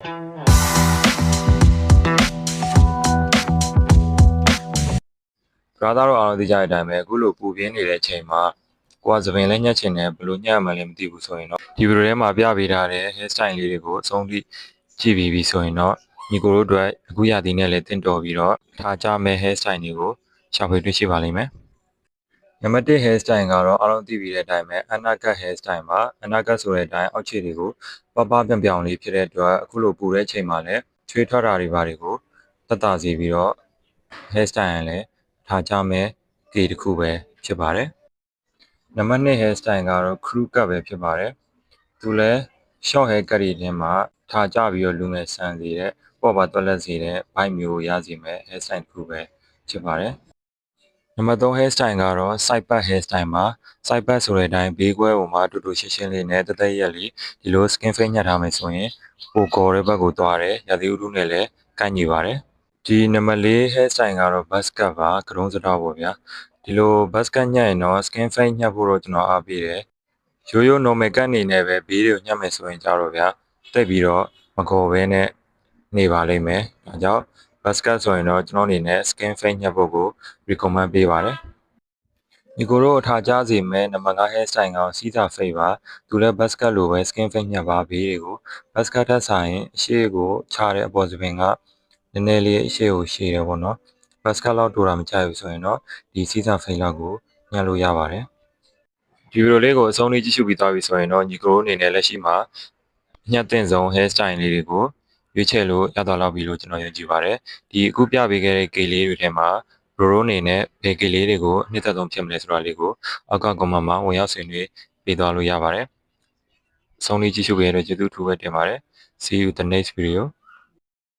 သားတို့အားလုံးသိကြတဲ့အတိုင်းပဲအခုလိုပူပြင်းနေတဲ့အချိန်မှာကိုကသပင်လည်းညှက်ချင်တယ်ဘယ်လိုညှက်မှလည်းမသိဘူးဆိုရင်တော့ဒီဗီဒီယိုထဲမှာပြပေးထားတဲ့ hair style လေးတွေကိုအဆုံးထိကြည့်ပြီးပြီဆိုရင်တော့ညီကိုတို့အတွက်အခုရသည်နဲ့လည်းတင့်တော်ပြီးတော့ထားကြမဲ့ hair style တွေကိုရှာဖွေတွေ့ရှိပါလိမ့်မယ်နံပါတ်1 hair style ကတော့အားလုံးသိပြီးတဲ့အတိုင်းပဲ undercut hair style ပါ undercut ဆိုတဲ့အတိုင်းအောက်ခြေတွေကိုပပပြောင်လေးဖြစ်တဲ့အတွက်အခုလိုပူတဲ့အချိန်မှာလည်းချွေးထွက်တာတွေဘာတွေကိုသက်သာစေပြီးတော့ hair style လည်းထားကြမဲ့ကေတစ်ခုပဲဖြစ်ပါတယ်နံပါတ်2 hair style ကတော့ crew cut ပဲဖြစ်ပါတယ်သူလည်း short hair cut တွေထဲမှာထားကြပြီးတော့လူငယ်ဆန်စေတဲ့ပေါ့ပါတွက်လက်စေတဲ့ vibe မျိုးရစေမဲ့ hair style တစ်ခုပဲဖြစ်ပါတယ်နံပါတ်3 hair style ကတော့ side part hair style မှာ side part ဆိုတဲ့အတိုင်းဘေးကွဲပုံမှာတူတူရှင်းရှင်းလေးနဲ့တသက်ရက်လေးဒီလို skin fade ညှက်ထားမယ်ဆိုရင်ပိုကော်တဲ့ဘက်ကိုသွားတယ်ရာသီဥတုနဲ့လည်းကိုက်ညီပါတယ်ဒီနံပါတ်4 hair style ကတော့ buzz cut ပါကရုံးစတော့ပေါ့ဗျာဒီလို buzz cut ညှက်ရင်တော့ skin fade ညှက်ဖို့တော့ကျွန်တော်အားပေးတယ်ရိုးရိုး normal cut အနေနဲ့ပဲဘေးတွေကိုညှက်မယ်ဆိုရင်ကြတော့ဗျာတိတ်ပြီးတော့မကော်ဘဲနဲ့နေပါလိမ့်မယ်ဒါကြောင့် buzz cut ဆိုရင်တော့ကျွန်တော်အနေနဲ့ skin fade ညှက်ဖို့ကို recommend ပေးပါတယ်ဒီကိုတော့ထားကြစီမဲ့နံပါတ်5 hair style ကစီးစာ fade ပါသူလည်း buzz cut လိုပဲ skin fade ညှက်ပါဘေးတွေကို buzz cut ထက်ဆိုင်အရှိကိုခြားတဲ့အပေါ်စပင်ကနည်းနည်းလေးအရှိကိုရှည်တယ်ပေါ့နော်ဘတ်စကတ်လောက်တိုးတာမကြိုက်ဘူးဆိုရင်တော့ဒီစီးစာဖိန်လောက်ကိုညှပ်လို့ရပါတယ်ဒီဗီဒီယိုလေးကိုအဆုံးလေးကြည့်ရှုပြီးသွားပြီဆိုရင်တော့ညီကိုအနေနဲ့လက်ရှိမှာညှပ်တင်ဆုံး hair style လေးတွေကိုရွေးချယ်လို့ရတော့လောက်ပြီလို့ကျွန်တော်ယုံကြည်ပါတယ်ဒီအခုပြပေးခဲ့တဲ့ကေလေးတွေထဲမှာရိုအနေနဲ့ဘယ်ကေလေးတွေကိုအနှစ်သက်ဆုံးဖြစ်မလဲဆိုတာလေးကိုအောက်က comment မှာဝင်ရောက်ဆွေးနွေးပေးသွားလို့ရပါတယ်အဆုံးလေးကြည့်ရှုပေးရတဲ့ကျေးဇူးထူးပဲတင်ပါတယ် See you the next video